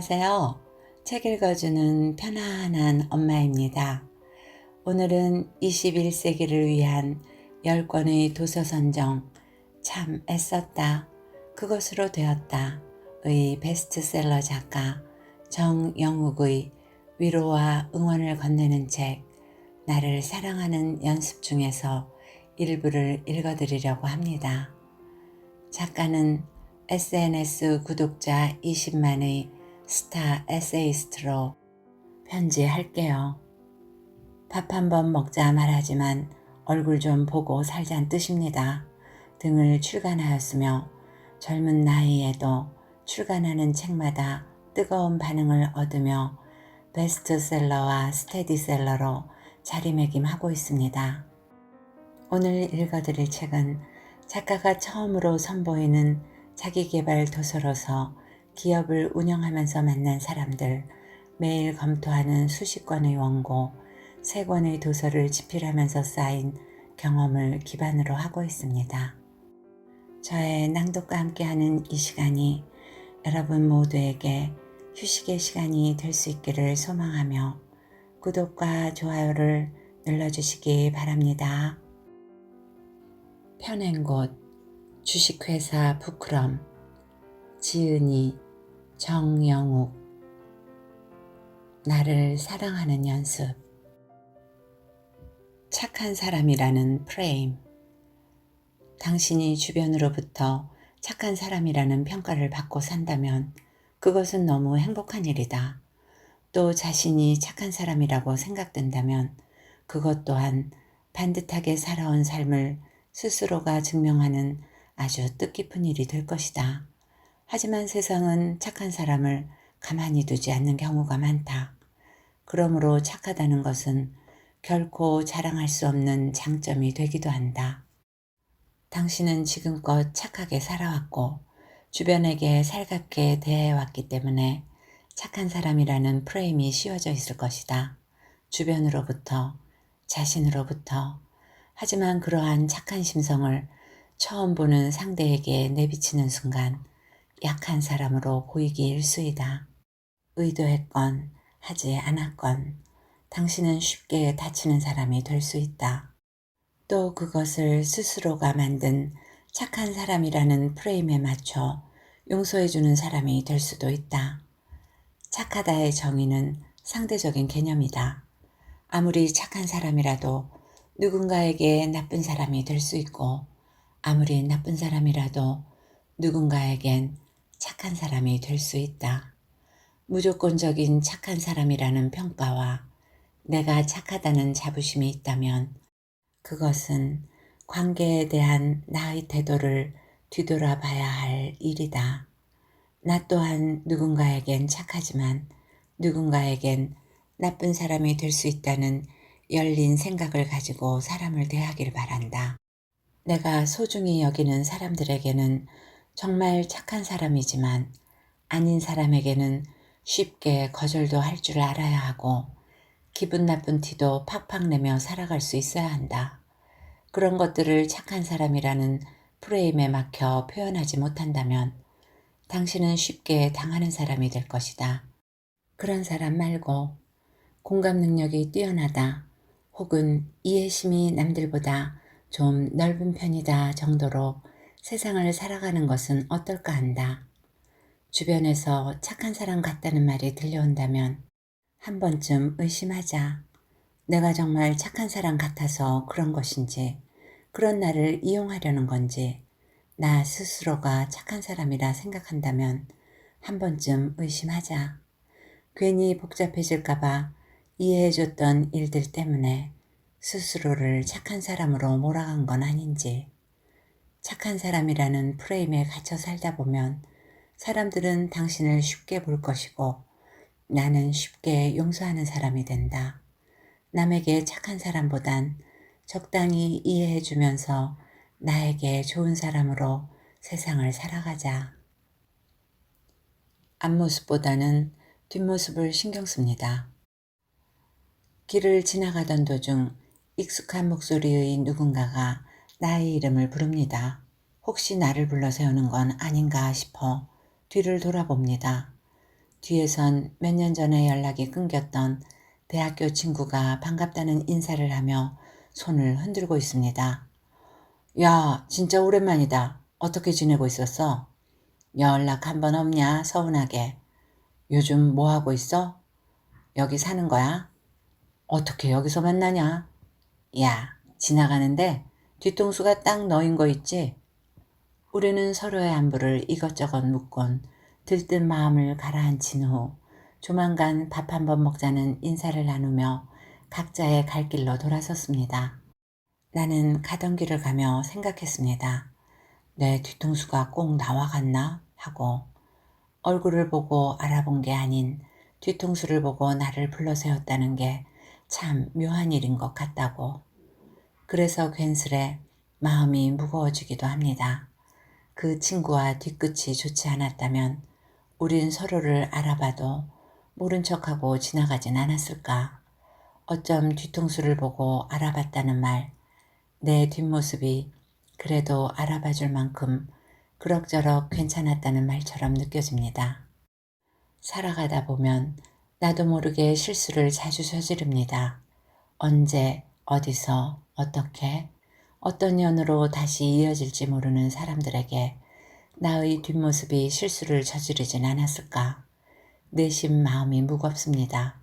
안녕하세요. 책 읽어주는 편안한 엄마입니다. 오늘은 21세기를 위한 10권의 도서 선정, 참 애썼다, 그것으로 되었다 의 베스트셀러 작가 정영욱의 위로와 응원을 건네는 책, 나를 사랑하는 연습 중에서 일부를 읽어드리려고 합니다. 작가는 SNS 구독자 20만의 스타 에세이스트로 편지할게요. 밥 한번 먹자 말하지만 얼굴 좀 보고 살잔 뜻입니다. 등을 출간하였으며 젊은 나이에도 출간하는 책마다 뜨거운 반응을 얻으며 베스트셀러와 스테디셀러로 자리매김하고 있습니다. 오늘 읽어드릴 책은 작가가 처음으로 선보이는 자기계발 도서로서 기업을 운영하면서 만난 사람들, 매일 검토하는 수십 권의 원고, 3권의 도서를 집필하면서 쌓인 경험을 기반으로 하고 있습니다. 저의 낭독과 함께하는 이 시간이 여러분 모두에게 휴식의 시간이 될 수 있기를 소망하며 구독과 좋아요를 눌러주시기 바랍니다. 펴낸 곳, 주식회사 부크럼, 지은이, 정영욱. 나를 사랑하는 연습. 착한 사람이라는 프레임. 당신이 주변으로부터 착한 사람이라는 평가를 받고 산다면 그것은 너무 행복한 일이다. 또 자신이 착한 사람이라고 생각된다면 그것 또한 반듯하게 살아온 삶을 스스로가 증명하는 아주 뜻깊은 일이 될 것이다. 하지만 세상은 착한 사람을 가만히 두지 않는 경우가 많다. 그러므로 착하다는 것은 결코 자랑할 수 없는 장점이 되기도 한다. 당신은 지금껏 착하게 살아왔고 주변에게 살갑게 대해왔기 때문에 착한 사람이라는 프레임이 씌워져 있을 것이다. 주변으로부터, 자신으로부터. 하지만 그러한 착한 심성을 처음 보는 상대에게 내비치는 순간 약한 사람으로 보이기 일쑤이다. 의도했건 하지 않았건 당신은 쉽게 다치는 사람이 될 수 있다. 또 그것을 스스로가 만든 착한 사람이라는 프레임에 맞춰 용서해주는 사람이 될 수도 있다. 착하다의 정의는 상대적인 개념이다. 아무리 착한 사람이라도 누군가에게 나쁜 사람이 될 수 있고 아무리 나쁜 사람이라도 누군가에겐 착한 사람이 될 수 있다. 무조건적인 착한 사람이라는 평가와 내가 착하다는 자부심이 있다면 그것은 관계에 대한 나의 태도를 뒤돌아봐야 할 일이다. 나 또한 누군가에겐 착하지만 누군가에겐 나쁜 사람이 될 수 있다는 열린 생각을 가지고 사람을 대하길 바란다. 내가 소중히 여기는 사람들에게는 정말 착한 사람이지만 아닌 사람에게는 쉽게 거절도 할 줄 알아야 하고 기분 나쁜 티도 팍팍 내며 살아갈 수 있어야 한다. 그런 것들을 착한 사람이라는 프레임에 막혀 표현하지 못한다면 당신은 쉽게 당하는 사람이 될 것이다. 그런 사람 말고 공감 능력이 뛰어나다 혹은 이해심이 남들보다 좀 넓은 편이다 정도로 세상을 살아가는 것은 어떨까 한다. 주변에서 착한 사람 같다는 말이 들려온다면 한 번쯤 의심하자. 내가 정말 착한 사람 같아서 그런 것인지, 그런 나를 이용하려는 건지, 나 스스로가 착한 사람이라 생각한다면 한 번쯤 의심하자. 괜히 복잡해질까봐 이해해줬던 일들 때문에 스스로를 착한 사람으로 몰아간 건 아닌지. 착한 사람이라는 프레임에 갇혀 살다 보면 사람들은 당신을 쉽게 볼 것이고 나는 쉽게 용서하는 사람이 된다. 남에게 착한 사람보단 적당히 이해해주면서 나에게 좋은 사람으로 세상을 살아가자. 앞모습보다는 뒷모습을 신경 씁니다. 길을 지나가던 도중 익숙한 목소리의 누군가가 나의 이름을 부릅니다. 혹시 나를 불러 세우는 건 아닌가 싶어 뒤를 돌아봅니다. 뒤에선 몇 년 전에 연락이 끊겼던 대학교 친구가 반갑다는 인사를 하며 손을 흔들고 있습니다. 야, 진짜 오랜만이다. 어떻게 지내고 있었어? 연락 한 번 없냐? 서운하게. 요즘 뭐 하고 있어? 여기 사는 거야? 어떻게 여기서 만나냐? 야, 지나가는데 뒤통수가 딱 너인 거 있지? 우리는 서로의 안부를 이것저것 묻곤 들뜬 마음을 가라앉힌 후 조만간 밥 한 번 먹자는 인사를 나누며 각자의 갈 길로 돌아섰습니다. 나는 가던 길을 가며 생각했습니다. 내 뒤통수가 꼭 나와 같나? 하고 얼굴을 보고 알아본 게 아닌 뒤통수를 보고 나를 불러세웠다는 게 참 묘한 일인 것 같다고. 그래서 괜스레 마음이 무거워지기도 합니다. 그 친구와 뒤끝이 좋지 않았다면 우린 서로를 알아봐도 모른 척하고 지나가진 않았을까. 어쩜 뒤통수를 보고 알아봤다는 말, 내 뒷모습이 그래도 알아봐 줄 만큼 그럭저럭 괜찮았다는 말처럼 느껴집니다. 살아가다 보면 나도 모르게 실수를 자주 저지릅니다. 언제, 어디서, 어떻게, 어떤 연으로 다시 이어질지 모르는 사람들에게 나의 뒷모습이 실수를 저지르진 않았을까. 내심 마음이 무겁습니다.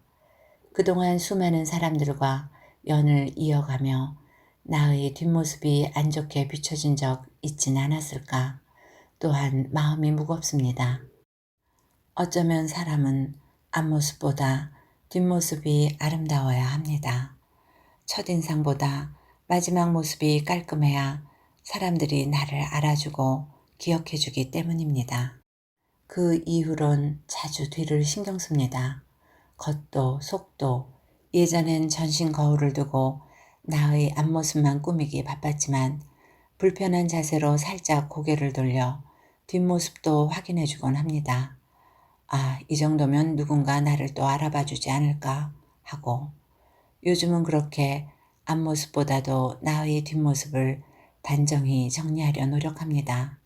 그동안 수많은 사람들과 연을 이어가며 나의 뒷모습이 안 좋게 비춰진 적 있진 않았을까. 또한 마음이 무겁습니다. 어쩌면 사람은 앞모습보다 뒷모습이 아름다워야 합니다. 첫인상보다 마지막 모습이 깔끔해야 사람들이 나를 알아주고 기억해주기 때문입니다. 그 이후론 자주 뒤를 신경 씁니다. 겉도 속도, 예전엔 전신 거울을 두고 나의 앞모습만 꾸미기 바빴지만 불편한 자세로 살짝 고개를 돌려 뒷모습도 확인해주곤 합니다. 아, 이 정도면 누군가 나를 또 알아봐 주지 않을까 하고 요즘은 그렇게 앞모습보다도 나의 뒷모습을 단정히 정리하려 노력합니다.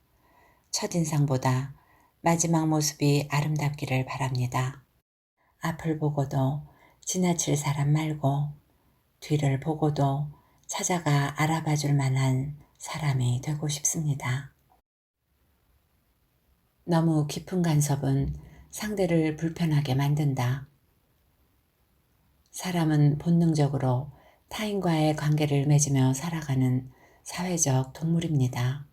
첫인상보다 마지막 모습이 아름답기를 바랍니다. 앞을 보고도 지나칠 사람 말고 뒤를 보고도 찾아가 알아봐 줄 만한 사람이 되고 싶습니다. 너무 깊은 간섭은 상대를 불편하게 만든다. 사람은 본능적으로 타인과의 관계를 맺으며 살아가는 사회적 동물입니다.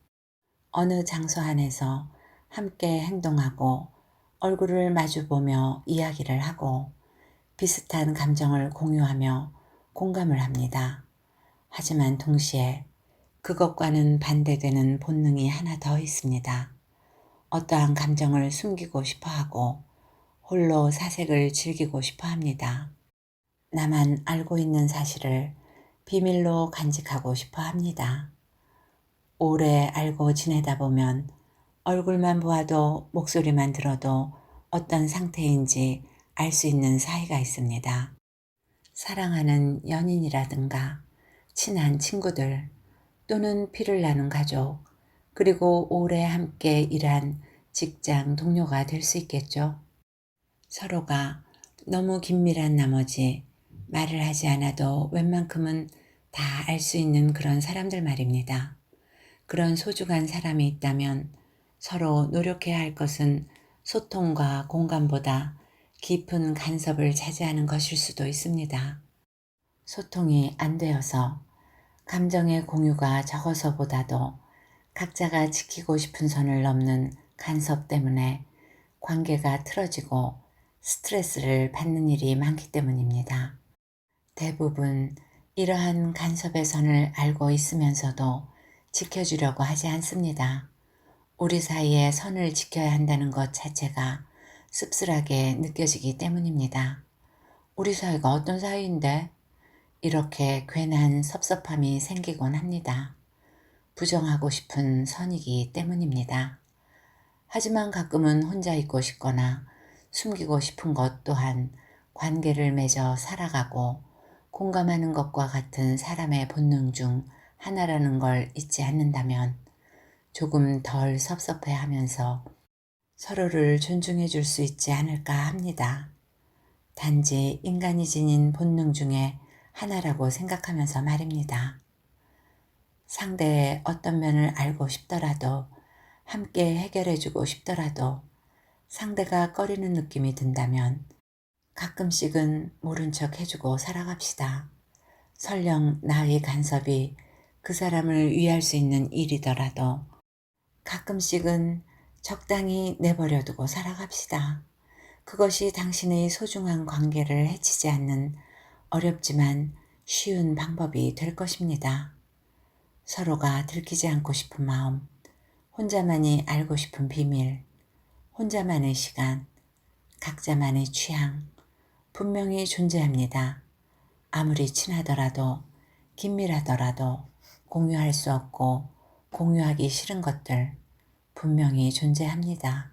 어느 장소 안에서 함께 행동하고 얼굴을 마주보며 이야기를 하고 비슷한 감정을 공유하며 공감을 합니다. 하지만 동시에 그것과는 반대되는 본능이 하나 더 있습니다. 어떠한 감정을 숨기고 싶어 하고 홀로 사색을 즐기고 싶어 합니다. 나만 알고 있는 사실을 비밀로 간직하고 싶어 합니다. 오래 알고 지내다 보면 얼굴만 보아도 목소리만 들어도 어떤 상태인지 알 수 있는 사이가 있습니다. 사랑하는 연인이라든가 친한 친구들 또는 피를 나눈 가족 그리고 오래 함께 일한 직장 동료가 될 수 있겠죠. 서로가 너무 긴밀한 나머지 말을 하지 않아도 웬만큼은 다 알 수 있는 그런 사람들 말입니다. 그런 소중한 사람이 있다면 서로 노력해야 할 것은 소통과 공감보다 깊은 간섭을 자제하는 것일 수도 있습니다. 소통이 안 되어서 감정의 공유가 적어서보다도 각자가 지키고 싶은 선을 넘는 간섭 때문에 관계가 틀어지고 스트레스를 받는 일이 많기 때문입니다. 대부분 이러한 간섭의 선을 알고 있으면서도 지켜주려고 하지 않습니다. 우리 사이에 선을 지켜야 한다는 것 자체가 씁쓸하게 느껴지기 때문입니다. 우리 사이가 어떤 사이인데? 이렇게 괜한 섭섭함이 생기곤 합니다. 부정하고 싶은 선이기 때문입니다. 하지만 가끔은 혼자 있고 싶거나 숨기고 싶은 것 또한 관계를 맺어 살아가고 공감하는 것과 같은 사람의 본능 중 하나라는 걸 잊지 않는다면 조금 덜 섭섭해하면서 서로를 존중해 줄 수 있지 않을까 합니다. 단지 인간이 지닌 본능 중에 하나라고 생각하면서 말입니다. 상대의 어떤 면을 알고 싶더라도, 함께 해결해 주고 싶더라도 상대가 꺼리는 느낌이 든다면 가끔씩은 모른 척 해주고 살아갑시다. 설령 나의 간섭이 그 사람을 위할 수 있는 일이더라도 가끔씩은 적당히 내버려 두고 살아갑시다. 그것이 당신의 소중한 관계를 해치지 않는 어렵지만 쉬운 방법이 될 것입니다. 서로가 들키지 않고 싶은 마음, 혼자만이 알고 싶은 비밀, 혼자만의 시간, 각자만의 취향, 분명히 존재합니다. 아무리 친하더라도, 긴밀하더라도 공유할 수 없고 공유하기 싫은 것들 분명히 존재합니다.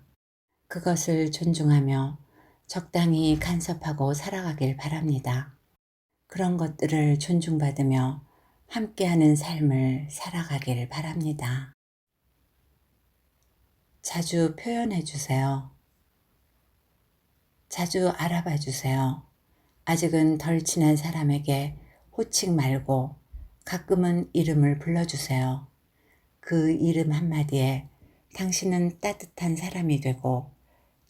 그것을 존중하며 적당히 간섭하고 살아가길 바랍니다. 그런 것들을 존중받으며 함께하는 삶을 살아가길 바랍니다. 자주 표현해 주세요. 자주 알아봐 주세요. 아직은 덜 친한 사람에게 호칭 말고 가끔은 이름을 불러주세요. 그 이름 한마디에 당신은 따뜻한 사람이 되고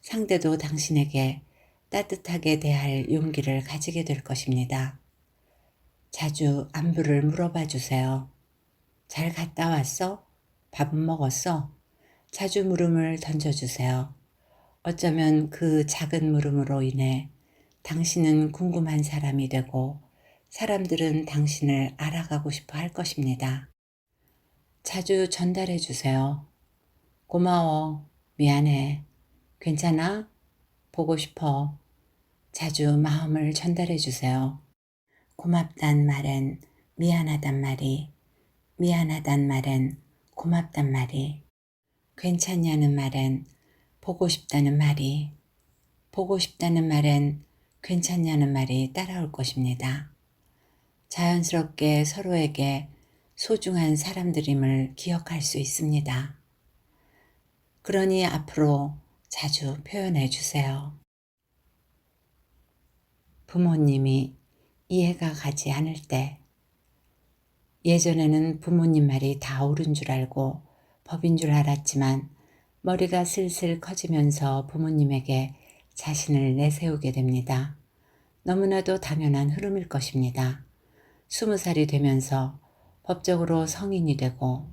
상대도 당신에게 따뜻하게 대할 용기를 가지게 될 것입니다. 자주 안부를 물어봐 주세요. 잘 갔다 왔어? 밥은 먹었어? 자주 물음을 던져주세요. 어쩌면 그 작은 물음으로 인해 당신은 궁금한 사람이 되고 사람들은 당신을 알아가고 싶어 할 것입니다. 자주 전달해 주세요. 고마워, 미안해, 괜찮아, 보고 싶어. 자주 마음을 전달해 주세요. 고맙단 말엔 미안하단 말이, 미안하단 말엔 고맙단 말이, 괜찮냐는 말엔 보고 싶다는 말이, 보고 싶다는 말엔 괜찮냐는 말이 따라올 것입니다. 자연스럽게 서로에게 소중한 사람들임을 기억할 수 있습니다. 그러니 앞으로 자주 표현해 주세요. 부모님이 이해가 가지 않을 때, 예전에는 부모님 말이 다 옳은 줄 알고 법인 줄 알았지만 머리가 슬슬 커지면서 부모님에게 자신을 내세우게 됩니다. 너무나도 당연한 흐름일 것입니다. 20살이 되면서 법적으로 성인이 되고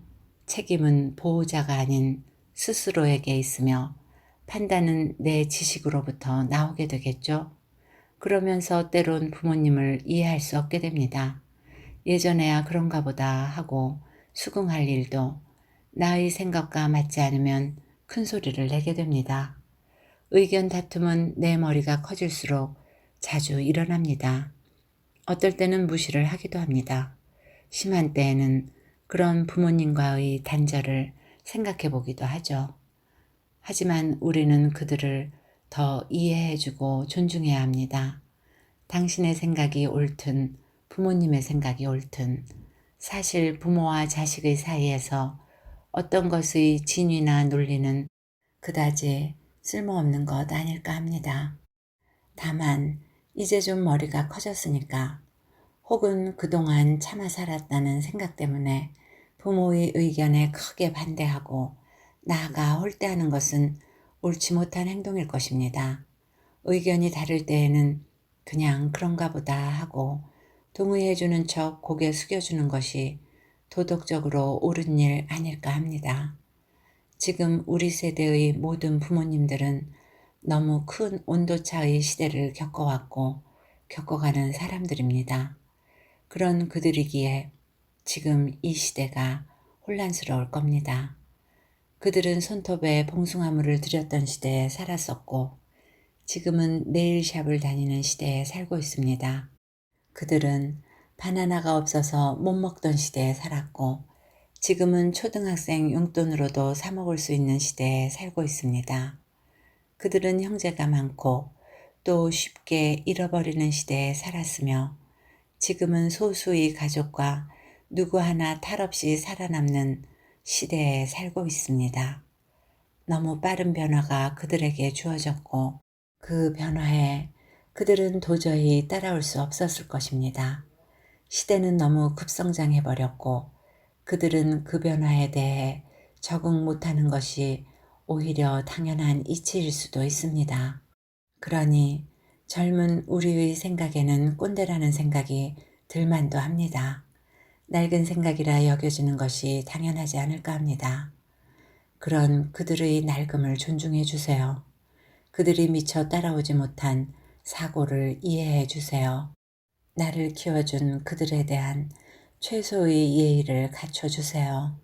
책임은 보호자가 아닌 스스로에게 있으며 판단은 내 지식으로부터 나오게 되겠죠. 그러면서 때론 부모님을 이해할 수 없게 됩니다. 예전에야 그런가 보다 하고 수긍할 일도 나의 생각과 맞지 않으면 큰 소리를 내게 됩니다. 의견 다툼은 내 머리가 커질수록 자주 일어납니다. 어떨 때는 무시를 하기도 합니다. 심한 때에는 그런 부모님과의 단절을 생각해 보기도 하죠. 하지만 우리는 그들을 더 이해해주고 존중해야 합니다. 당신의 생각이 옳든 부모님의 생각이 옳든 사실 부모와 자식의 사이에서 어떤 것의 진위나 논리는 그다지 쓸모없는 것 아닐까 합니다. 다만 이제 좀 머리가 커졌으니까 혹은 그동안 참아 살았다는 생각 때문에 부모의 의견에 크게 반대하고 나아가 홀대하는 것은 옳지 못한 행동일 것입니다. 의견이 다를 때에는 그냥 그런가 보다 하고 동의해주는 척 고개 숙여주는 것이 도덕적으로 옳은 일 아닐까 합니다. 지금 우리 세대의 모든 부모님들은 너무 큰 온도차의 시대를 겪어왔고 겪어가는 사람들입니다. 그런 그들이기에 지금 이 시대가 혼란스러울 겁니다. 그들은 손톱에 봉숭아물을 들였던 시대에 살았었고 지금은 네일샵을 다니는 시대에 살고 있습니다. 그들은 바나나가 없어서 못 먹던 시대에 살았고 지금은 초등학생 용돈으로도 사 먹을 수 있는 시대에 살고 있습니다. 그들은 형제가 많고 또 쉽게 잃어버리는 시대에 살았으며 지금은 소수의 가족과 누구 하나 탈 없이 살아남는 시대에 살고 있습니다. 너무 빠른 변화가 그들에게 주어졌고 그 변화에 그들은 도저히 따라올 수 없었을 것입니다. 시대는 너무 급성장해 버렸고 그들은 그 변화에 대해 적응 못하는 것이 오히려 당연한 이치일 수도 있습니다. 그러니 젊은 우리의 생각에는 꼰대라는 생각이 들만도 합니다. 낡은 생각이라 여겨지는 것이 당연하지 않을까 합니다. 그런 그들의 낡음을 존중해 주세요. 그들이 미처 따라오지 못한 사고를 이해해 주세요. 나를 키워준 그들에 대한 최소의 예의를 갖춰 주세요.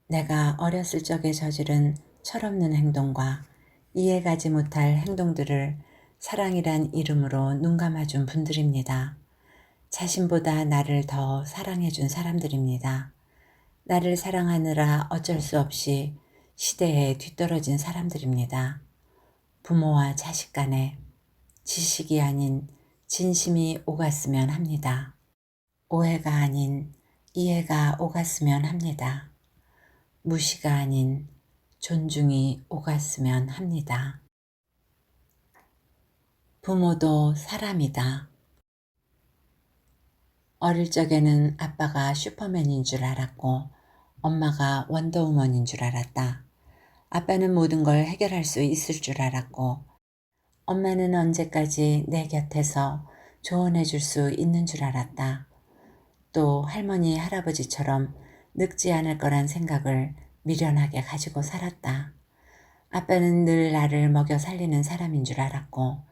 내가 어렸을 적에 저지른 철없는 행동과 이해가지 못할 행동들을 사랑이란 이름으로 눈감아준 분들입니다. 자신보다 나를 더 사랑해준 사람들입니다. 나를 사랑하느라 어쩔 수 없이 시대에 뒤떨어진 사람들입니다. 부모와 자식 간에 지식이 아닌 진심이 오갔으면 합니다. 오해가 아닌 이해가 오갔으면 합니다. 무시가 아닌 존중이 오갔으면 합니다. 부모도 사람이다. 어릴 적에는 아빠가 슈퍼맨인 줄 알았고 엄마가 원더우먼인 줄 알았다. 아빠는 모든 걸 해결할 수 있을 줄 알았고 엄마는 언제까지 내 곁에서 조언해 줄 수 있는 줄 알았다. 또 할머니, 할아버지처럼 늙지 않을 거란 생각을 미련하게 가지고 살았다. 아빠는 늘 나를 먹여 살리는 사람인 줄 알았고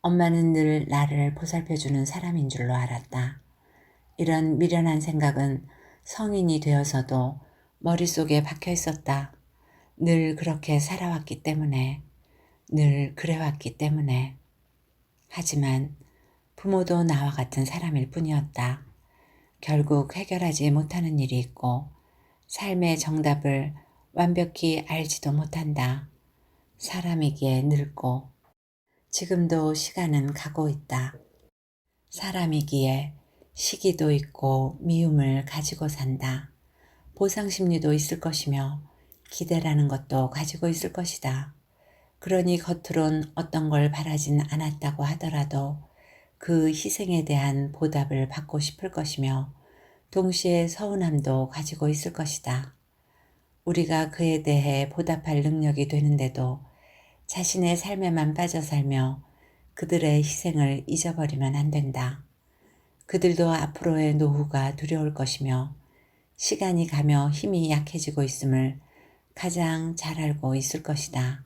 엄마는 늘 나를 보살펴주는 사람인 줄로 알았다. 이런 미련한 생각은 성인이 되어서도 머릿속에 박혀 있었다. 늘 그렇게 살아왔기 때문에, 늘 그래왔기 때문에. 하지만 부모도 나와 같은 사람일 뿐이었다. 결국 해결하지 못하는 일이 있고 삶의 정답을 완벽히 알지도 못한다. 사람이기에 늙고 지금도 시간은 가고 있다. 사람이기에 시기도 있고 미움을 가지고 산다. 보상심리도 있을 것이며 기대라는 것도 가지고 있을 것이다. 그러니 겉으론 어떤 걸 바라진 않았다고 하더라도 그 희생에 대한 보답을 받고 싶을 것이며 동시에 서운함도 가지고 있을 것이다. 우리가 그에 대해 보답할 능력이 되는데도 자신의 삶에만 빠져 살며 그들의 희생을 잊어버리면 안 된다. 그들도 앞으로의 노후가 두려울 것이며 시간이 가며 힘이 약해지고 있음을 가장 잘 알고 있을 것이다.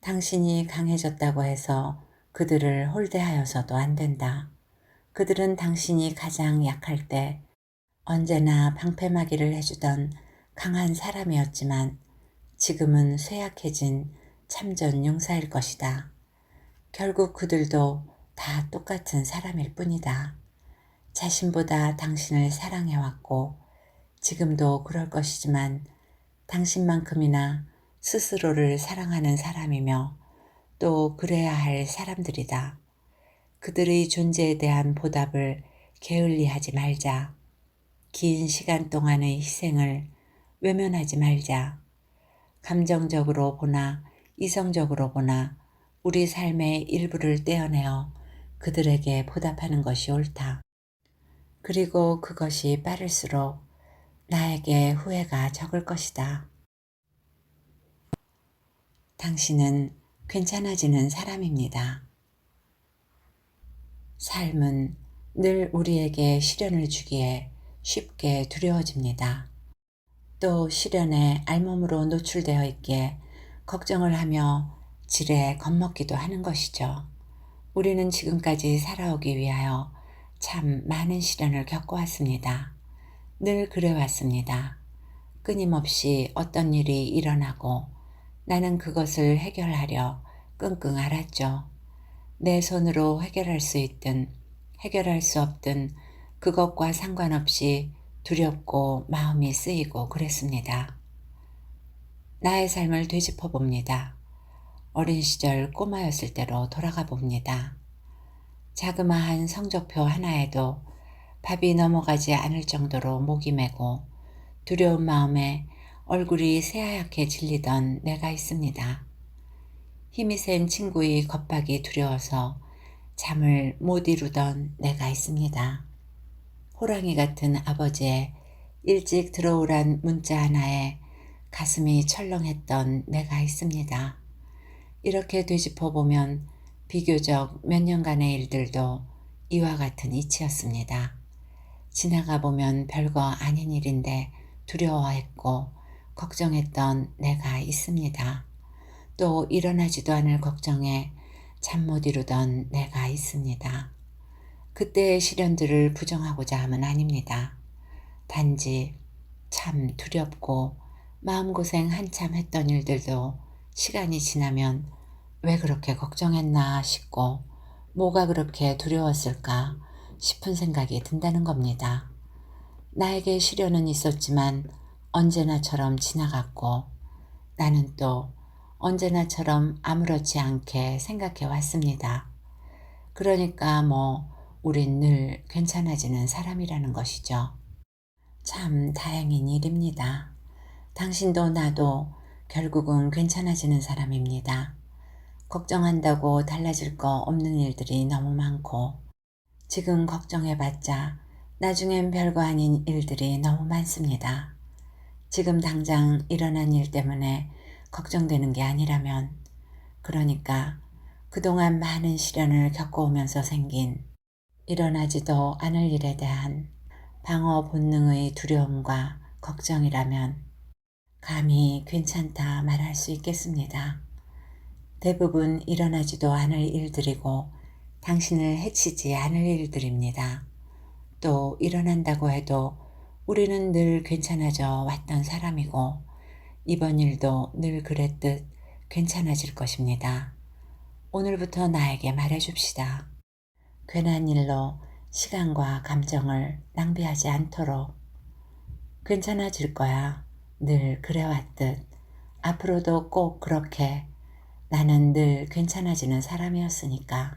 당신이 강해졌다고 해서 그들을 홀대하여서도 안 된다. 그들은 당신이 가장 약할 때 언제나 방패막이를 해주던 강한 사람이었지만 지금은 쇠약해진 참전 용사일 것이다. 결국 그들도 다 똑같은 사람일 뿐이다. 자신보다 당신을 사랑해왔고 지금도 그럴 것이지만 당신만큼이나 스스로를 사랑하는 사람이며 또 그래야 할 사람들이다. 그들의 존재에 대한 보답을 게을리하지 말자. 긴 시간 동안의 희생을 외면하지 말자. 감정적으로 보나 이성적으로 보나 우리 삶의 일부를 떼어내어 그들에게 보답하는 것이 옳다. 그리고 그것이 빠를수록 나에게 후회가 적을 것이다. 당신은 괜찮아지는 사람입니다. 삶은 늘 우리에게 시련을 주기에 쉽게 두려워집니다. 또 시련에 알몸으로 노출되어 있기에 걱정을 하며 지레 겁먹기도 하는 것이죠. 우리는 지금까지 살아오기 위하여 참 많은 시련을 겪어왔습니다. 늘 그래왔습니다. 끊임없이 어떤 일이 일어나고 나는 그것을 해결하려 끙끙 앓았죠. 내 손으로 해결할 수 있든 해결할 수 없든 그것과 상관없이 두렵고 마음이 쓰이고 그랬습니다. 나의 삶을 되짚어 봅니다. 어린 시절 꼬마였을 때로 돌아가 봅니다. 자그마한 성적표 하나에도 밥이 넘어가지 않을 정도로 목이 메고 두려운 마음에 얼굴이 새하얗게 질리던 내가 있습니다. 힘이 센 친구의 겁박이 두려워서 잠을 못 이루던 내가 있습니다. 호랑이 같은 아버지의 일찍 들어오란 문자 하나에 가슴이 철렁했던 내가 있습니다. 이렇게 되짚어보면 비교적 몇 년간의 일들도 이와 같은 이치였습니다. 지나가 보면 별거 아닌 일인데 두려워했고 걱정했던 내가 있습니다. 또 일어나지도 않을 걱정에 잠 못 이루던 내가 있습니다. 그때의 시련들을 부정하고자 함은 아닙니다. 단지 참 두렵고 마음고생 한참 했던 일들도 시간이 지나면 왜 그렇게 걱정했나 싶고 뭐가 그렇게 두려웠을까 싶은 생각이 든다는 겁니다. 나에게 시련은 있었지만 언제나처럼 지나갔고 나는 또 언제나처럼 아무렇지 않게 생각해 왔습니다. 그러니까 우린 늘 괜찮아지는 사람이라는 것이죠. 참 다행인 일입니다. 당신도 나도 결국은 괜찮아지는 사람입니다. 걱정한다고 달라질 거 없는 일들이 너무 많고 지금 걱정해봤자 나중엔 별거 아닌 일들이 너무 많습니다. 지금 당장 일어난 일 때문에 걱정되는 게 아니라면 그러니까 그동안 많은 시련을 겪어오면서 생긴 일어나지도 않을 일에 대한 방어 본능의 두려움과 걱정이라면 감히 괜찮다 말할 수 있겠습니다. 대부분 일어나지도 않을 일들이고 당신을 해치지 않을 일들입니다. 또 일어난다고 해도 우리는 늘 괜찮아져 왔던 사람이고 이번 일도 늘 그랬듯 괜찮아질 것입니다. 오늘부터 나에게 말해줍시다. 괜한 일로 시간과 감정을 낭비하지 않도록. 괜찮아질 거야. 늘 그래왔듯 앞으로도 꼭 그렇게 나는 늘 괜찮아지는 사람이었으니까.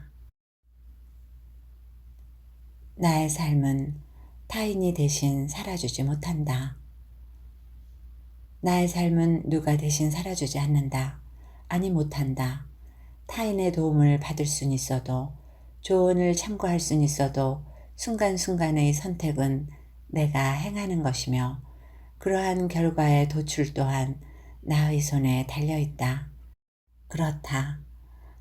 나의 삶은 타인이 대신 살아주지 못한다. 나의 삶은 누가 대신 살아주지 않는다. 아니 못한다. 타인의 도움을 받을 순 있어도 조언을 참고할 순 있어도 순간순간의 선택은 내가 행하는 것이며 그러한 결과의 도출 또한 나의 손에 달려있다. 그렇다.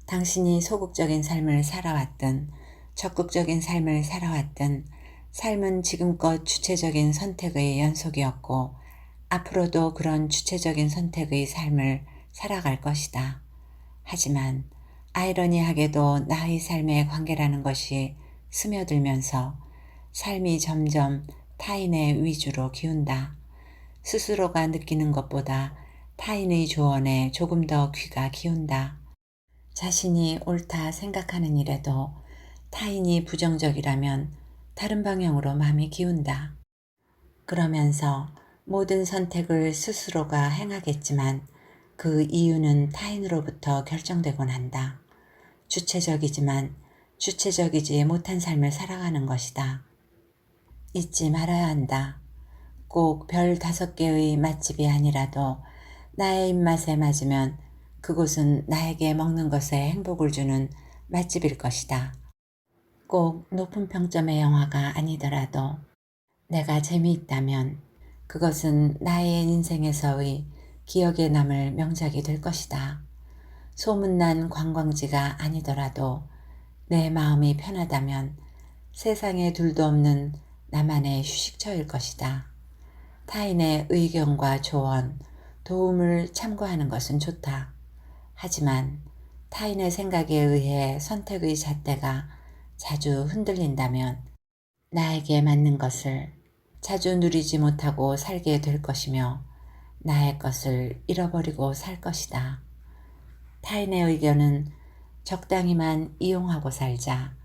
당신이 소극적인 삶을 살아왔든 적극적인 삶을 살아왔든 삶은 지금껏 주체적인 선택의 연속이었고 앞으로도 그런 주체적인 선택의 삶을 살아갈 것이다. 하지만 아이러니하게도 나의 삶의 관계라는 것이 스며들면서 삶이 점점 타인의 위주로 기운다. 스스로가 느끼는 것보다 타인의 조언에 조금 더 귀가 기운다. 자신이 옳다 생각하는 일에도 타인이 부정적이라면 다른 방향으로 마음이 기운다. 그러면서 모든 선택을 스스로가 행하겠지만 그 이유는 타인으로부터 결정되곤 한다. 주체적이지만 주체적이지 못한 삶을 살아가는 것이다. 잊지 말아야 한다. 꼭 별 5개의 맛집이 아니라도 나의 입맛에 맞으면 그곳은 나에게 먹는 것에 행복을 주는 맛집일 것이다. 꼭 높은 평점의 영화가 아니더라도 내가 재미있다면 그것은 나의 인생에서의 기억에 남을 명작이 될 것이다. 소문난 관광지가 아니더라도 내 마음이 편하다면 세상에 둘도 없는 나만의 휴식처일 것이다. 타인의 의견과 조언, 도움을 참고하는 것은 좋다. 하지만 타인의 생각에 의해 선택의 잣대가 자주 흔들린다면 나에게 맞는 것을 자주 누리지 못하고 살게 될 것이며 나의 것을 잃어버리고 살 것이다. 타인의 의견은 적당히만 이용하고 살자.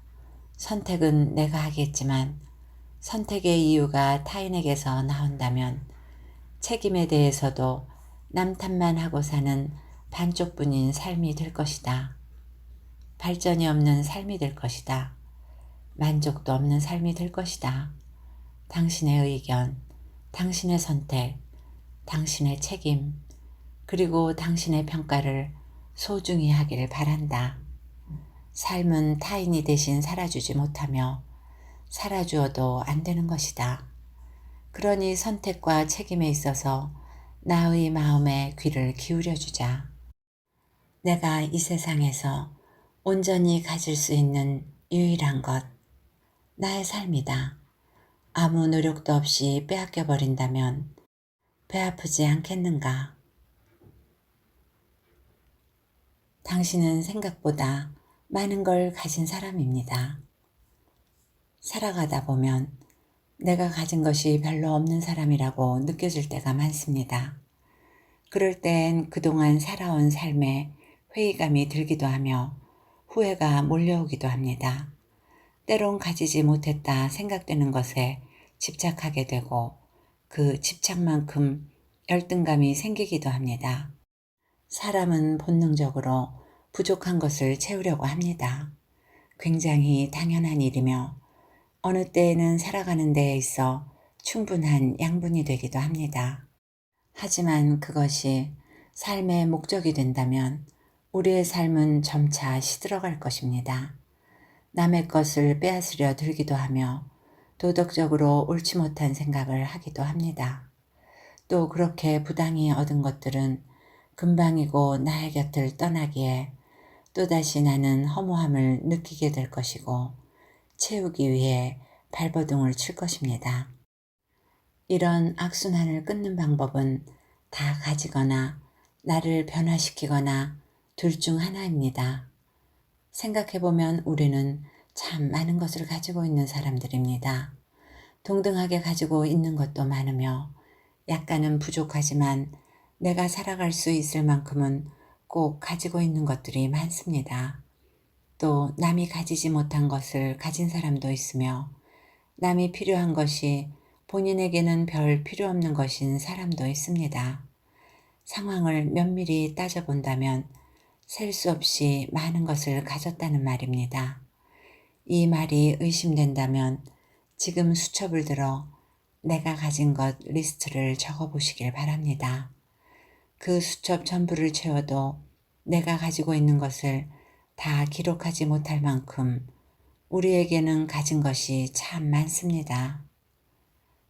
선택은 내가 하겠지만 선택의 이유가 타인에게서 나온다면 책임에 대해서도 남 탓만 하고 사는 반쪽뿐인 삶이 될 것이다. 발전이 없는 삶이 될 것이다. 만족도 없는 삶이 될 것이다. 당신의 의견, 당신의 선택, 당신의 책임, 그리고 당신의 평가를 소중히 하길 바란다. 삶은 타인이 대신 살아주지 못하며 살아주어도 안 되는 것이다. 그러니 선택과 책임에 있어서 나의 마음에 귀를 기울여주자. 내가 이 세상에서 온전히 가질 수 있는 유일한 것, 나의 삶이다. 아무 노력도 없이 빼앗겨 버린다면 배 아프지 않겠는가? 당신은 생각보다 많은 걸 가진 사람입니다. 살아가다 보면 내가 가진 것이 별로 없는 사람이라고 느껴질 때가 많습니다. 그럴 땐 그동안 살아온 삶에 회의감이 들기도 하며 후회가 몰려오기도 합니다. 때론 가지지 못했다 생각되는 것에 집착하게 되고 그 집착만큼 열등감이 생기기도 합니다. 사람은 본능적으로 부족한 것을 채우려고 합니다. 굉장히 당연한 일이며 어느 때에는 살아가는 데에 있어 충분한 양분이 되기도 합니다. 하지만 그것이 삶의 목적이 된다면 우리의 삶은 점차 시들어갈 것입니다. 남의 것을 빼앗으려 들기도 하며 도덕적으로 옳지 못한 생각을 하기도 합니다. 또 그렇게 부당히 얻은 것들은 금방이고 나의 곁을 떠나기에 또다시 나는 허무함을 느끼게 될 것이고 채우기 위해 발버둥을 칠 것입니다. 이런 악순환을 끊는 방법은 다 가지거나 나를 변화시키거나 둘 중 하나입니다. 생각해보면 우리는 참 많은 것을 가지고 있는 사람들입니다. 동등하게 가지고 있는 것도 많으며 약간은 부족하지만 내가 살아갈 수 있을 만큼은 꼭 가지고 있는 것들이 많습니다. 또 남이 가지지 못한 것을 가진 사람도 있으며 남이 필요한 것이 본인에게는 별 필요 없는 것인 사람도 있습니다. 상황을 면밀히 따져본다면 셀 수 없이 많은 것을 가졌다는 말입니다. 이 말이 의심된다면 지금 수첩을 들어 내가 가진 것 리스트를 적어보시길 바랍니다. 그 수첩 전부를 채워도 내가 가지고 있는 것을 다 기록하지 못할 만큼 우리에게는 가진 것이 참 많습니다.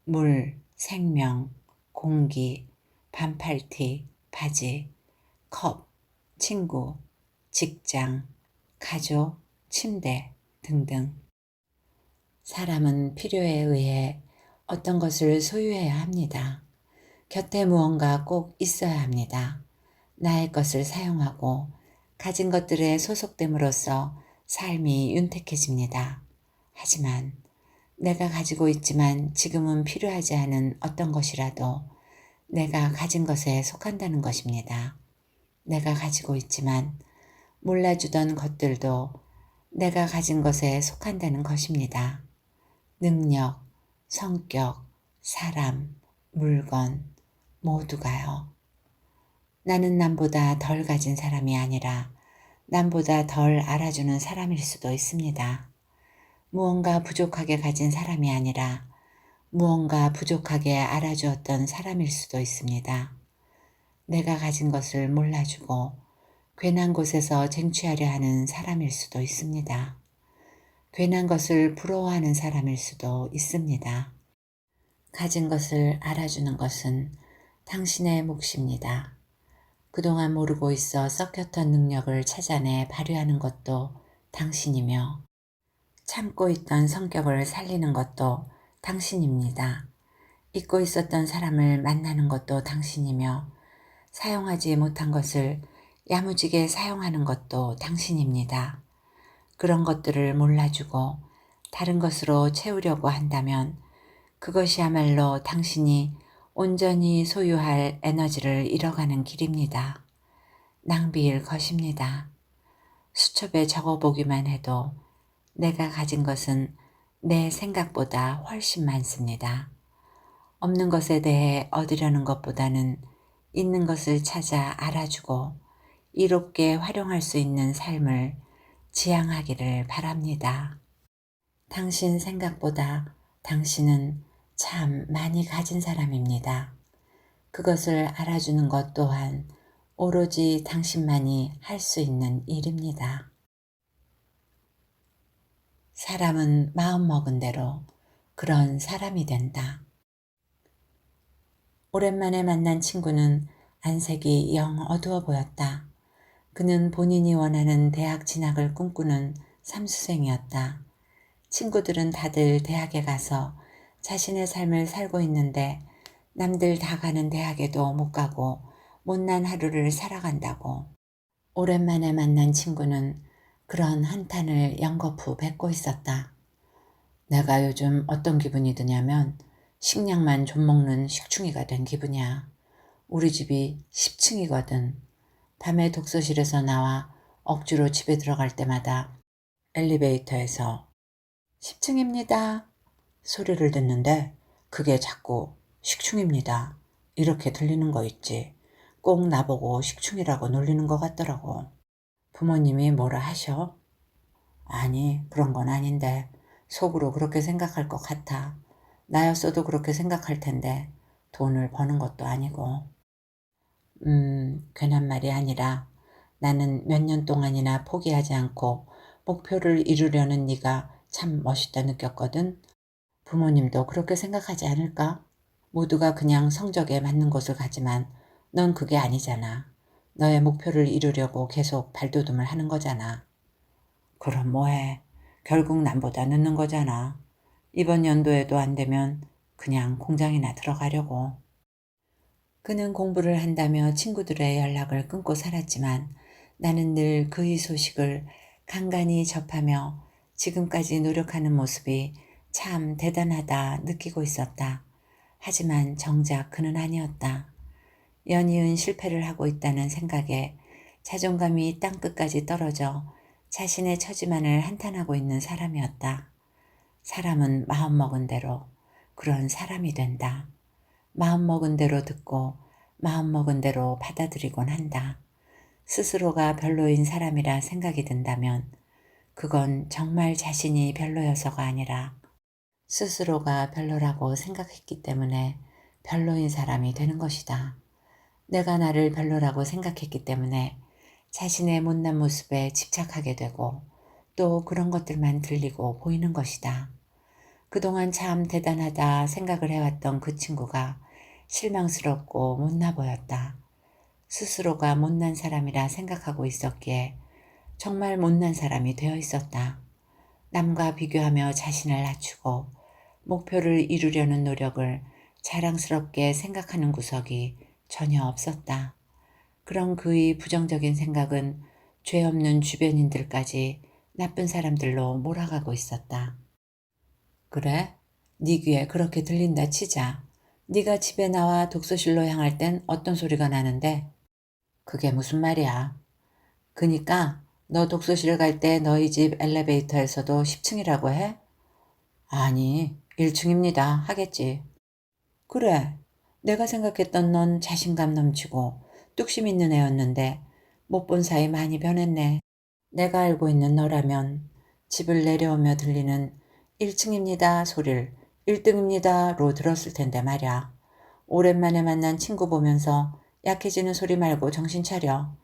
물, 생명, 공기, 반팔티, 바지, 컵, 친구, 직장, 가족, 침대 등등. 사람은 필요에 의해 어떤 것을 소유해야 합니다. 곁에 무언가 꼭 있어야 합니다. 나의 것을 사용하고 가진 것들에 소속됨으로써 삶이 윤택해집니다. 하지만 내가 가지고 있지만 지금은 필요하지 않은 어떤 것이라도 내가 가진 것에 속한다는 것입니다. 내가 가지고 있지만 몰라주던 것들도 내가 가진 것에 속한다는 것입니다. 능력, 성격, 사람, 물건 모두가요. 나는 남보다 덜 가진 사람이 아니라 남보다 덜 알아주는 사람일 수도 있습니다. 무언가 부족하게 가진 사람이 아니라 무언가 부족하게 알아주었던 사람일 수도 있습니다. 내가 가진 것을 몰라주고 괜한 곳에서 쟁취하려 하는 사람일 수도 있습니다. 괜한 것을 부러워하는 사람일 수도 있습니다. 가진 것을 알아주는 것은 당신의 몫입니다. 그동안 모르고 있어 썩혔던 능력을 찾아내 발휘하는 것도 당신이며 참고 있던 성격을 살리는 것도 당신입니다. 잊고 있었던 사람을 만나는 것도 당신이며 사용하지 못한 것을 야무지게 사용하는 것도 당신입니다. 그런 것들을 몰라주고 다른 것으로 채우려고 한다면 그것이야말로 당신이 온전히 소유할 에너지를 잃어가는 길입니다. 낭비일 것입니다. 수첩에 적어보기만 해도 내가 가진 것은 내 생각보다 훨씬 많습니다. 없는 것에 대해 얻으려는 것보다는 있는 것을 찾아 알아주고 이롭게 활용할 수 있는 삶을 지향하기를 바랍니다. 당신 생각보다 당신은 참 많이 가진 사람입니다. 그것을 알아주는 것 또한 오로지 당신만이 할 수 있는 일입니다. 사람은 마음먹은 대로 그런 사람이 된다. 오랜만에 만난 친구는 안색이 영 어두워 보였다. 그는 본인이 원하는 대학 진학을 꿈꾸는 삼수생이었다. 친구들은 다들 대학에 가서 자신의 삶을 살고 있는데 남들 다 가는 대학에도 못 가고 못난 하루를 살아간다고. 오랜만에 만난 친구는 그런 한탄을 연거푸 뱉고 있었다. 내가 요즘 어떤 기분이 드냐면 식량만 좀 먹는 식충이가 된 기분이야. 우리 집이 10층이거든. 밤에 독서실에서 나와 억지로 집에 들어갈 때마다 엘리베이터에서 10층입니다 소리를 듣는데 그게 자꾸 식충입니다 이렇게 들리는 거 있지. 꼭 나보고 식충이라고 놀리는 것 같더라고. 부모님이 뭐라 하셔? 아니, 그런 건 아닌데 속으로 그렇게 생각할 것 같아. 나였어도 그렇게 생각할 텐데 돈을 버는 것도 아니고. 괜한 말이 아니라 나는 몇 년 동안이나 포기하지 않고 목표를 이루려는 네가 참 멋있다 느꼈거든. 부모님도 그렇게 생각하지 않을까? 모두가 그냥 성적에 맞는 곳을 가지만 넌 그게 아니잖아. 너의 목표를 이루려고 계속 발돋움을 하는 거잖아. 그럼 뭐해? 결국 남보다 늦는 거잖아. 이번 연도에도 안 되면 그냥 공장이나 들어가려고. 그는 공부를 한다며 친구들의 연락을 끊고 살았지만 나는 늘 그의 소식을 간간히 접하며 지금까지 노력하는 모습이 참 대단하다 느끼고 있었다. 하지만 정작 그는 아니었다. 연이은 실패를 하고 있다는 생각에 자존감이 땅끝까지 떨어져 자신의 처지만을 한탄하고 있는 사람이었다. 사람은 마음먹은 대로 그런 사람이 된다. 마음먹은 대로 듣고 마음먹은 대로 받아들이곤 한다. 스스로가 별로인 사람이라 생각이 든다면 그건 정말 자신이 별로여서가 아니라 스스로가 별로라고 생각했기 때문에 별로인 사람이 되는 것이다. 내가 나를 별로라고 생각했기 때문에 자신의 못난 모습에 집착하게 되고 또 그런 것들만 들리고 보이는 것이다. 그동안 참 대단하다 생각을 해왔던 그 친구가 실망스럽고 못나 보였다. 스스로가 못난 사람이라 생각하고 있었기에 정말 못난 사람이 되어 있었다. 남과 비교하며 자신을 낮추고 목표를 이루려는 노력을 자랑스럽게 생각하는 구석이 전혀 없었다. 그런 그의 부정적인 생각은 죄 없는 주변인들까지 나쁜 사람들로 몰아가고 있었다. 그래? 네 귀에 그렇게 들린다 치자. 네가 집에 나와 독서실로 향할 땐 어떤 소리가 나는데? 그게 무슨 말이야? 그니까 너 독서실 갈 때 너희 집 엘리베이터에서도 10층이라고 해? 아니, 1층입니다 하겠지. 그래, 내가 생각했던 넌 자신감 넘치고 뚝심 있는 애였는데 못 본 사이 많이 변했네. 내가 알고 있는 너라면 집을 내려오며 들리는 1층입니다 소리를 1등입니다로 들었을 텐데 말야. 오랜만에 만난 친구 보면서 약해지는 소리 말고 정신 차려.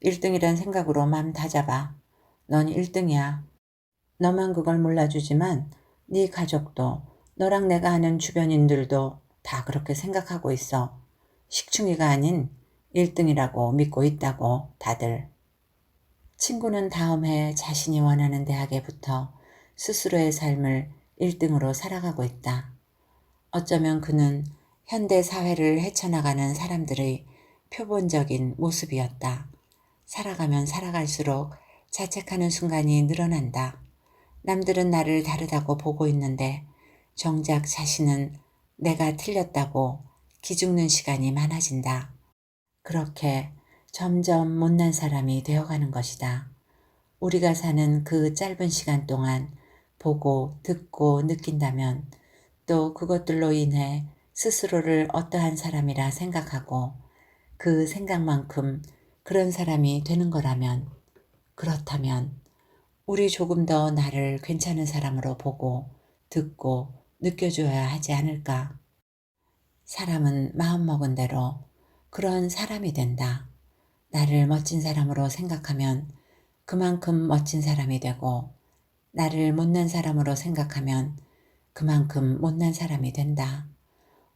1등이란 생각으로 맘 다잡아. 넌 1등이야. 너만 그걸 몰라주지만 네 가족도 너랑 내가 아는 주변인들도 다 그렇게 생각하고 있어. 식충이가 아닌 1등이라고 믿고 있다고 다들. 친구는 다음 해 자신이 원하는 대학에 붙어 스스로의 삶을 1등으로 살아가고 있다. 어쩌면 그는 현대 사회를 헤쳐나가는 사람들의 표본적인 모습이었다. 살아가면 살아갈수록 자책하는 순간이 늘어난다. 남들은 나를 다르다고 보고 있는데 정작 자신은 내가 틀렸다고 기죽는 시간이 많아진다. 그렇게 점점 못난 사람이 되어가는 것이다. 우리가 사는 그 짧은 시간 동안 보고 듣고 느낀다면 또 그것들로 인해 스스로를 어떠한 사람이라 생각하고 그 생각만큼 그런 사람이 되는 거라면 그렇다면 우리 조금 더 나를 괜찮은 사람으로 보고 듣고 느껴줘야 하지 않을까. 사람은 마음먹은 대로 그런 사람이 된다. 나를 멋진 사람으로 생각하면 그만큼 멋진 사람이 되고, 나를 못난 사람으로 생각하면 그만큼 못난 사람이 된다.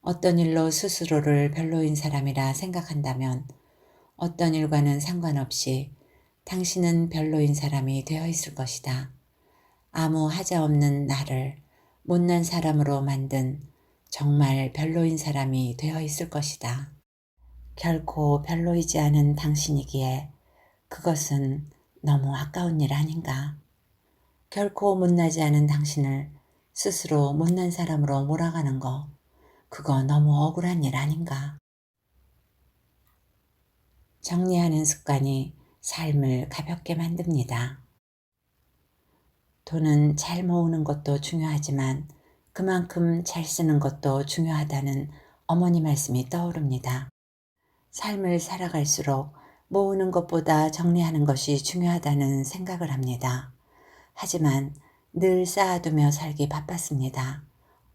어떤 일로 스스로를 별로인 사람이라 생각한다면 어떤 일과는 상관없이 당신은 별로인 사람이 되어 있을 것이다. 아무 하자없는 나를 못난 사람으로 만든 정말 별로인 사람이 되어 있을 것이다. 결코 별로이지 않은 당신이기에 그것은 너무 아까운 일 아닌가. 결코 못나지 않은 당신을 스스로 못난 사람으로 몰아가는 거, 그거 너무 억울한 일 아닌가. 정리하는 습관이 삶을 가볍게 만듭니다. 돈은 잘 모으는 것도 중요하지만 그만큼 잘 쓰는 것도 중요하다는 어머니 말씀이 떠오릅니다. 삶을 살아갈수록 모으는 것보다 정리하는 것이 중요하다는 생각을 합니다. 하지만 늘 쌓아두며 살기 바빴습니다.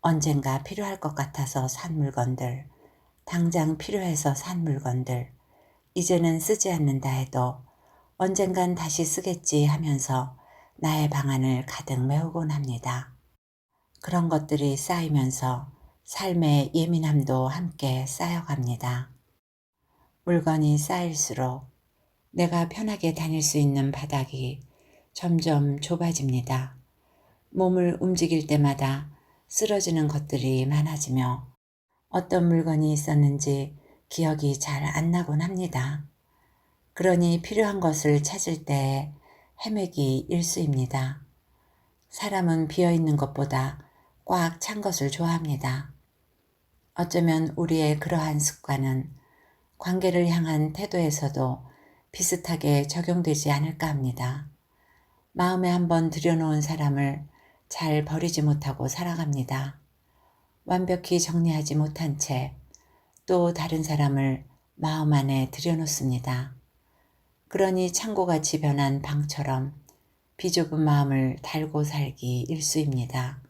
언젠가 필요할 것 같아서 산 물건들, 당장 필요해서 산 물건들, 이제는 쓰지 않는다 해도 언젠간 다시 쓰겠지 하면서 나의 방안을 가득 메우곤 합니다. 그런 것들이 쌓이면서 삶의 예민함도 함께 쌓여갑니다. 물건이 쌓일수록 내가 편하게 다닐 수 있는 바닥이 점점 좁아집니다. 몸을 움직일 때마다 쓰러지는 것들이 많아지며 어떤 물건이 있었는지 기억이 잘 안 나곤 합니다. 그러니 필요한 것을 찾을 때에 헤매기 일쑤입니다. 사람은 비어있는 것보다 꽉 찬 것을 좋아합니다. 어쩌면 우리의 그러한 습관은 관계를 향한 태도에서도 비슷하게 적용되지 않을까 합니다. 마음에 한번 들여놓은 사람을 잘 버리지 못하고 살아갑니다. 완벽히 정리하지 못한 채 또 다른 사람을 마음 안에 들여놓습니다. 그러니 창고같이 변한 방처럼 비좁은 마음을 달고 살기 일쑤입니다.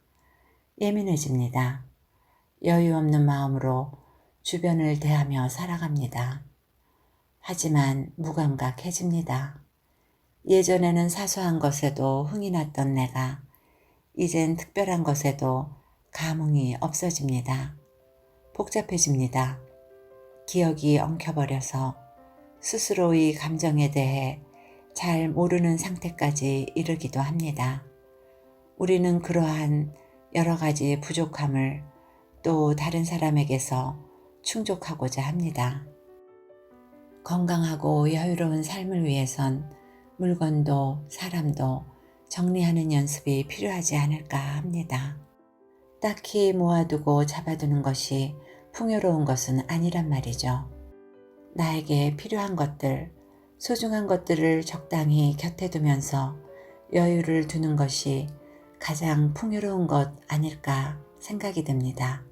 예민해집니다. 여유 없는 마음으로 주변을 대하며 살아갑니다. 하지만 무감각해집니다. 예전에는 사소한 것에도 흥이 났던 내가 이젠 특별한 것에도 감흥이 없어집니다. 복잡해집니다. 기억이 엉켜버려서 스스로의 감정에 대해 잘 모르는 상태까지 이르기도 합니다. 우리는 그러한 여러 가지 부족함을 또 다른 사람에게서 충족하고자 합니다. 건강하고 여유로운 삶을 위해선 물건도 사람도 정리하는 연습이 필요하지 않을까 합니다. 딱히 모아두고 잡아두는 것이 풍요로운 것은 아니란 말이죠. 나에게 필요한 것들, 소중한 것들을 적당히 곁에 두면서 여유를 두는 것이 가장 풍요로운 것 아닐까 생각이 듭니다.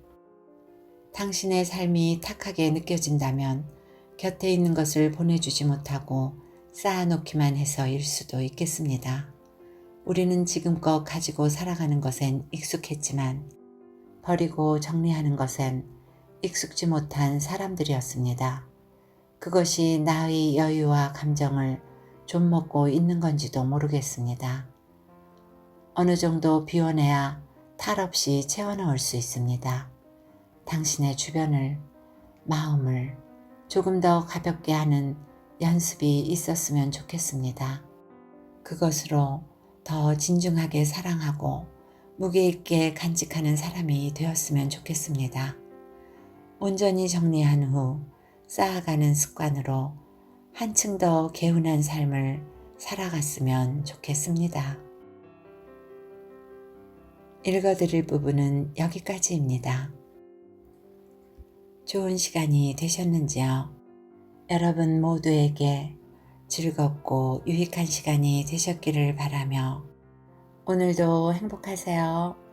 당신의 삶이 탁하게 느껴진다면 곁에 있는 것을 보내주지 못하고 쌓아놓기만 해서일 수도 있겠습니다. 우리는 지금껏 가지고 살아가는 것엔 익숙했지만 버리고 정리하는 것엔 익숙지 못한 사람들이었습니다. 그것이 나의 여유와 감정을 좀 먹고 있는 건지도 모르겠습니다. 어느 정도 비워내야 탈 없이 채워넣을 수 있습니다. 당신의 주변을, 마음을 조금 더 가볍게 하는 연습이 있었으면 좋겠습니다. 그것으로 더 진중하게 사랑하고 무게 있게 간직하는 사람이 되었으면 좋겠습니다. 온전히 정리한 후 쌓아가는 습관으로 한층 더 개운한 삶을 살아갔으면 좋겠습니다. 읽어드릴 부분은 여기까지입니다. 좋은 시간이 되셨는지요? 여러분 모두에게 즐겁고 유익한 시간이 되셨기를 바라며 오늘도 행복하세요.